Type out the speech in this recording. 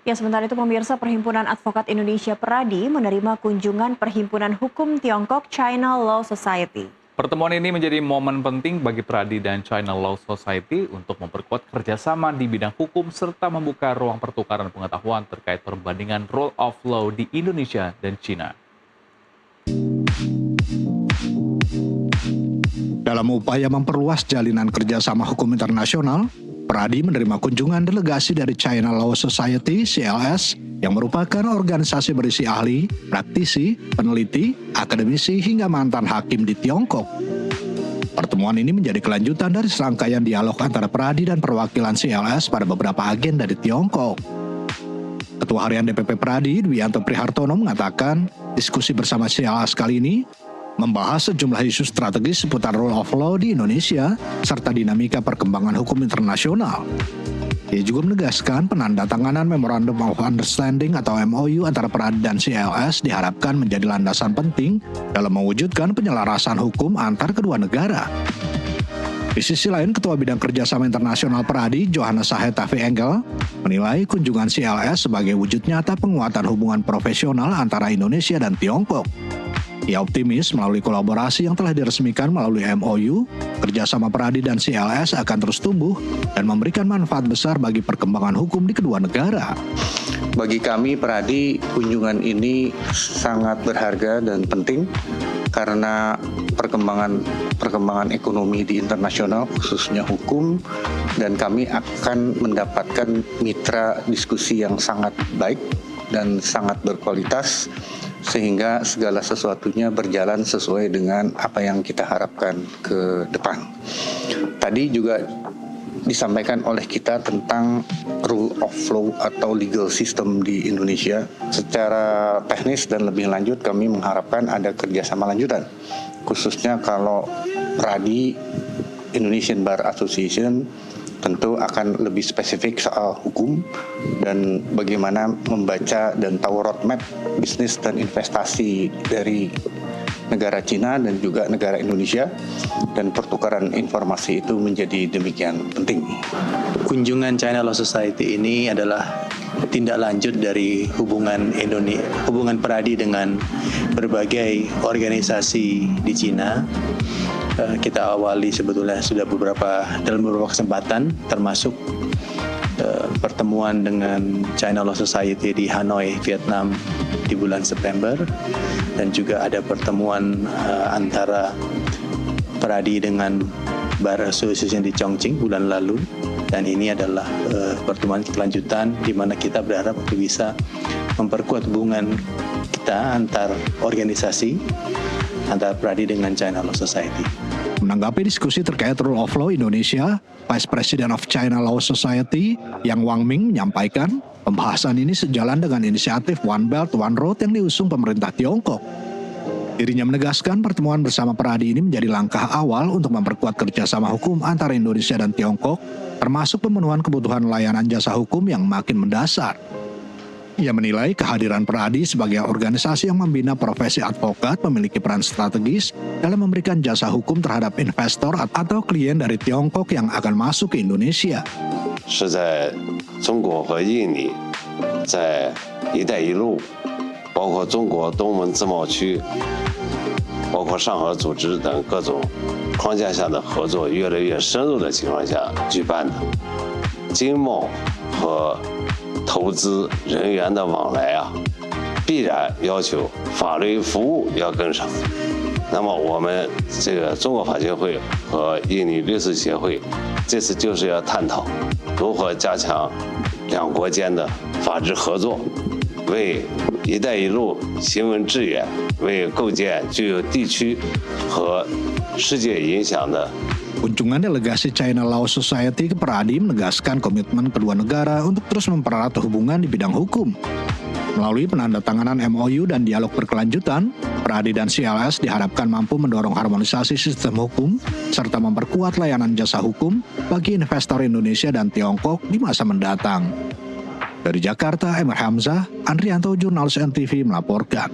Ya, sementara itu pemirsa, Perhimpunan Advokat Indonesia Peradi menerima kunjungan Perhimpunan Hukum Tiongkok China Law Society. Pertemuan ini menjadi momen penting bagi Peradi dan China Law Society untuk memperkuat kerjasama di bidang hukum serta membuka ruang pertukaran pengetahuan terkait perbandingan rule of law di Indonesia dan China. Dalam upaya memperluas jalinan kerjasama hukum internasional, Peradi menerima kunjungan delegasi dari China Law Society (CLS) yang merupakan organisasi berisi ahli, praktisi, peneliti, akademisi hingga mantan hakim di Tiongkok. Pertemuan ini menjadi kelanjutan dari serangkaian dialog antara Peradi dan perwakilan CLS pada beberapa agenda di Tiongkok. Ketua Harian DPP Peradi, Dwianto Prihartono, mengatakan diskusi bersama CLS kali ini membahas sejumlah isu strategis seputar rule of law di Indonesia serta dinamika perkembangan hukum internasional. Ia juga menegaskan penandatanganan Memorandum of Understanding atau MOU antara Peradi dan CLS diharapkan menjadi landasan penting dalam mewujudkan penyelarasan hukum antar kedua negara. Di sisi lain, Ketua Bidang Kerjasama Internasional Peradi, Johannes Sahetavi Engel, menilai kunjungan CLS sebagai wujud nyata penguatan hubungan profesional antara Indonesia dan Tiongkok. Ia optimis melalui kolaborasi yang telah diresmikan melalui MOU, kerjasama Peradi dan CLS akan terus tumbuh dan memberikan manfaat besar bagi perkembangan hukum di kedua negara. Bagi kami Peradi, kunjungan ini sangat berharga dan penting karena perkembangan ekonomi di internasional, khususnya hukum, dan kami akan mendapatkan mitra diskusi yang sangat baik dan sangat berkualitas, sehingga segala sesuatunya berjalan sesuai dengan apa yang kita harapkan ke depan. Tadi juga disampaikan oleh kita tentang rule of law atau legal system di Indonesia. Secara teknis dan lebih lanjut kami mengharapkan ada kerjasama lanjutan, khususnya kalau Peradi Indonesian Bar Association tentu akan lebih spesifik soal hukum dan bagaimana membaca dan tahu roadmap bisnis dan investasi dari negara Cina dan juga negara Indonesia, dan pertukaran informasi itu menjadi demikian penting. Kunjungan China Law Society ini adalah tindak lanjut dari hubungan Peradi dengan berbagai organisasi di Cina. Kita awali sebetulnya sudah dalam beberapa kesempatan, termasuk pertemuan dengan China Law Society di Hanoi, Vietnam di bulan September, dan juga ada pertemuan antara Peradi dengan Bar Association di Chongqing bulan lalu, dan ini adalah pertemuan kelanjutan di mana kita berharap bisa memperkuat hubungan kita antar organisasi, antara Peradi dengan China Law Society. Menanggapi diskusi terkait rule of law Indonesia, Vice President of China Law Society, Yang Wangming, menyampaikan pembahasan ini sejalan dengan inisiatif One Belt One Road yang diusung pemerintah Tiongkok. Dirinya menegaskan pertemuan bersama Peradi ini menjadi langkah awal untuk memperkuat kerjasama hukum antara Indonesia dan Tiongkok, termasuk pemenuhan kebutuhan layanan jasa hukum yang makin mendasar. Ia menilai kehadiran Peradi sebagai organisasi yang membina profesi advokat memiliki peran strategis dalam memberikan jasa hukum terhadap investor atau klien dari Tiongkok yang akan masuk ke Indonesia. 是在中国和印尼在“一带一路”，包括中国东盟自贸区，包括上合组织等各种框架下的合作越来越深入的情况下举办的。经贸和投资人员的往来必然要求法律服务要跟上。那么我们这个中国法协会和印尼律师协会这次就是要探讨如何加强两国间的法治合作，为“一带一路”行稳致远，为构建具有地区和世界影响的。 Kunjungan delegasi China Law Society ke Peradi menegaskan komitmen kedua negara untuk terus mempererat hubungan di bidang hukum. Melalui penandatanganan MOU dan dialog berkelanjutan, Peradi dan CLS diharapkan mampu mendorong harmonisasi sistem hukum serta memperkuat layanan jasa hukum bagi investor Indonesia dan Tiongkok di masa mendatang. Dari Jakarta, Emir Hamzah, Andrianto, Jurnalis NTV melaporkan.